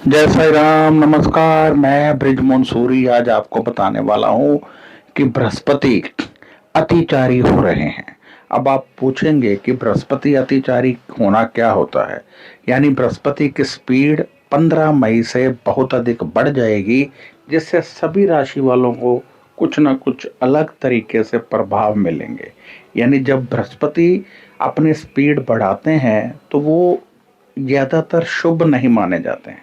जय साई राम। नमस्कार। मैं ब्रिजमोहन सूरी आज आपको बताने वाला हूँ कि बृहस्पति अतिचारी हो रहे हैं। अब आप पूछेंगे कि बृहस्पति अतिचारी होना क्या होता है। यानी बृहस्पति की स्पीड 15 मई से बहुत अधिक बढ़ जाएगी, जिससे सभी राशि वालों को कुछ ना कुछ अलग तरीके से प्रभाव मिलेंगे। यानी जब बृहस्पति अपनी स्पीड बढ़ाते हैं तो वो ज्यादातर शुभ नहीं माने जाते हैं,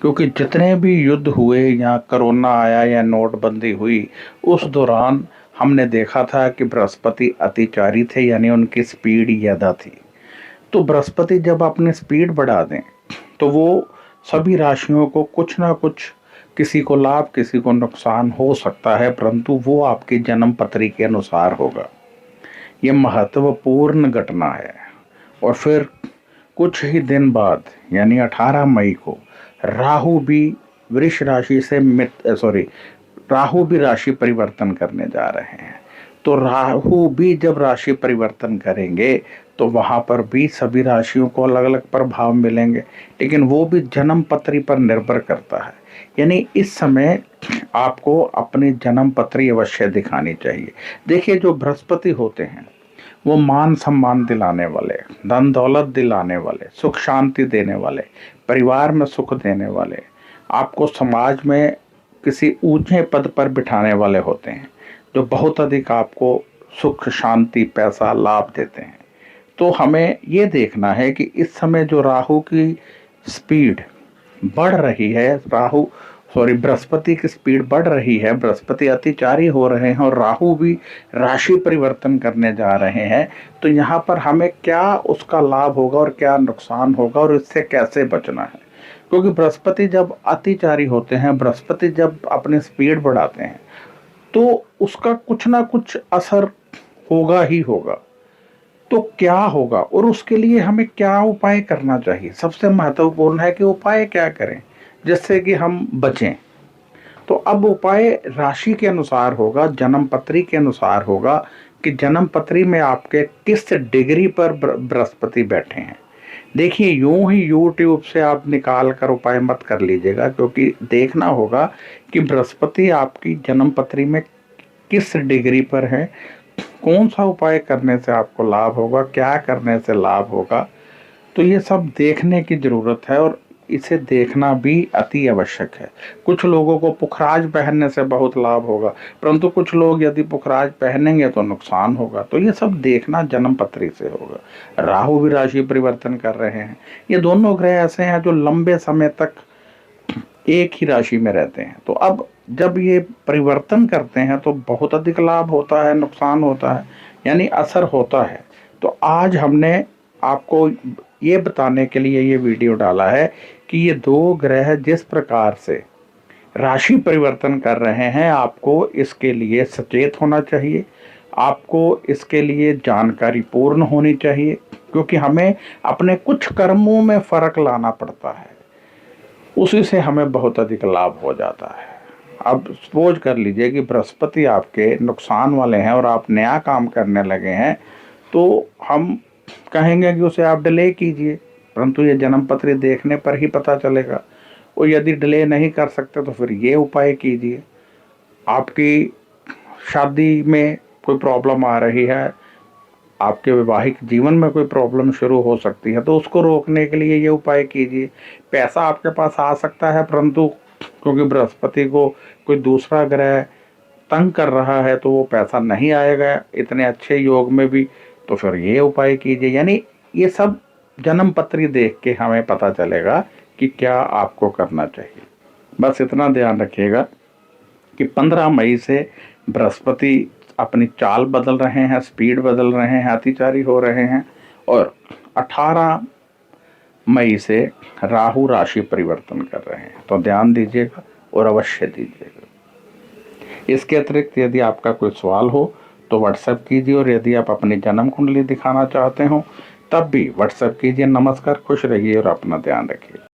क्योंकि जितने भी युद्ध हुए या कोरोना आया या नोटबंदी हुई, उस दौरान हमने देखा था कि बृहस्पति अतिचारी थे, यानी उनकी स्पीड ज़्यादा थी। तो बृहस्पति जब अपनी स्पीड बढ़ा दें तो वो सभी राशियों को कुछ ना कुछ, किसी को लाभ किसी को नुकसान हो सकता है, परंतु वो आपकी जन्म पत्री के अनुसार होगा। ये महत्वपूर्ण घटना है। और फिर कुछ ही दिन बाद यानी 18 मई को राहु भी वृष राशि से राहु भी राशि परिवर्तन करने जा रहे हैं। तो राहु भी जब राशि परिवर्तन करेंगे तो वहां पर भी सभी राशियों को अलग अलग प्रभाव मिलेंगे, लेकिन वो भी जन्म पत्री पर निर्भर करता है। यानी इस समय आपको अपनी जन्म पत्री अवश्य दिखानी चाहिए। देखिए, जो बृहस्पति होते हैं वो मान सम्मान दिलाने वाले, धन दौलत दिलाने वाले, सुख शांति देने वाले, परिवार में सुख देने वाले, आपको समाज में किसी ऊंचे पद पर बिठाने वाले होते हैं, जो बहुत अधिक आपको सुख शांति पैसा लाभ देते हैं। तो हमें ये देखना है कि इस समय जो राहु की स्पीड बढ़ रही है, बृहस्पति की स्पीड बढ़ रही है, बृहस्पति अतिचारी हो रहे हैं और राहु भी राशि परिवर्तन करने जा रहे हैं। तो यहाँ पर हमें क्या उसका लाभ होगा और क्या नुकसान होगा और इससे कैसे बचना है। क्योंकि बृहस्पति जब अतिचारी होते हैं, बृहस्पति जब अपनी स्पीड बढ़ाते हैं, तो उसका कुछ ना कुछ असर होगा ही होगा। तो क्या होगा और उसके लिए हमें क्या उपाय करना चाहिए, सबसे महत्वपूर्ण है कि उपाय क्या करें जिससे कि हम बचें। तो अब उपाय राशि के अनुसार होगा, जन्म पत्री के अनुसार होगा कि जन्म पत्री में आपके किस डिग्री पर बृहस्पति बैठे हैं। देखिए, यूं ही यूट्यूब से आप निकाल कर उपाय मत कर लीजिएगा, क्योंकि देखना होगा कि बृहस्पति आपकी जन्म पत्री में किस डिग्री पर है, कौन सा उपाय करने से आपको लाभ होगा, क्या करने से लाभ होगा। तो ये सब देखने की ज़रूरत है और इसे देखना भी अति आवश्यक है। कुछ लोगों को पुखराज पहनने से बहुत लाभ होगा, परंतु कुछ लोग यदि पुखराज पहनेंगे तो नुकसान होगा। तो ये सब देखना जन्म पत्री से होगा। राहु भी राशि परिवर्तन कर रहे हैं। ये दोनों ग्रह ऐसे हैं जो लंबे समय तक एक ही राशि में रहते हैं। तो अब जब ये परिवर्तन करते हैं तो बहुत अधिक लाभ होता है, नुकसान होता है, यानी असर होता है। तो आज हमने आपको ये बताने के लिए ये वीडियो डाला है कि ये दो ग्रह जिस प्रकार से राशि परिवर्तन कर रहे हैं, आपको इसके लिए सचेत होना चाहिए, आपको इसके लिए जानकारी पूर्ण होनी चाहिए, क्योंकि हमें अपने कुछ कर्मों में फर्क लाना पड़ता है, उसी से हमें बहुत अधिक लाभ हो जाता है। अब सपोज कर लीजिए कि बृहस्पति आपके नुकसान वाले हैं और आप नया काम करने लगे हैं, तो हम कहेंगे कि उसे आप डिले कीजिए, परंतु ये जन्म पत्री देखने पर ही पता चलेगा। और यदि डिले नहीं कर सकते तो फिर ये उपाय कीजिए। आपकी शादी में कोई प्रॉब्लम आ रही है, आपके वैवाहिक जीवन में कोई प्रॉब्लम शुरू हो सकती है, तो उसको रोकने के लिए ये उपाय कीजिए। पैसा आपके पास आ सकता है, परंतु क्योंकि बृहस्पति को कोई दूसरा ग्रह तंग कर रहा है तो वो पैसा नहीं आएगा इतने अच्छे योग में भी। तो फिर ये उपाय कीजिए। यानी ये सब जन्म पत्री देख के हमें पता चलेगा कि क्या आपको करना चाहिए। बस इतना ध्यान रखिएगा कि 15 मई से बृहस्पति अपनी चाल बदल रहे हैं, स्पीड बदल रहे हैं, अतिचारी हो रहे हैं, और 18 मई से राहु राशि परिवर्तन कर रहे हैं। तो ध्यान दीजिएगा और अवश्य दीजिएगा। इसके अतिरिक्त यदि आपका कोई सवाल हो तो व्हाट्सएप कीजिए, और यदि आप अपनी जन्म कुंडली दिखाना चाहते हो तब भी व्हाट्सएप कीजिए। नमस्कार, खुश रहिए और अपना ध्यान रखिए।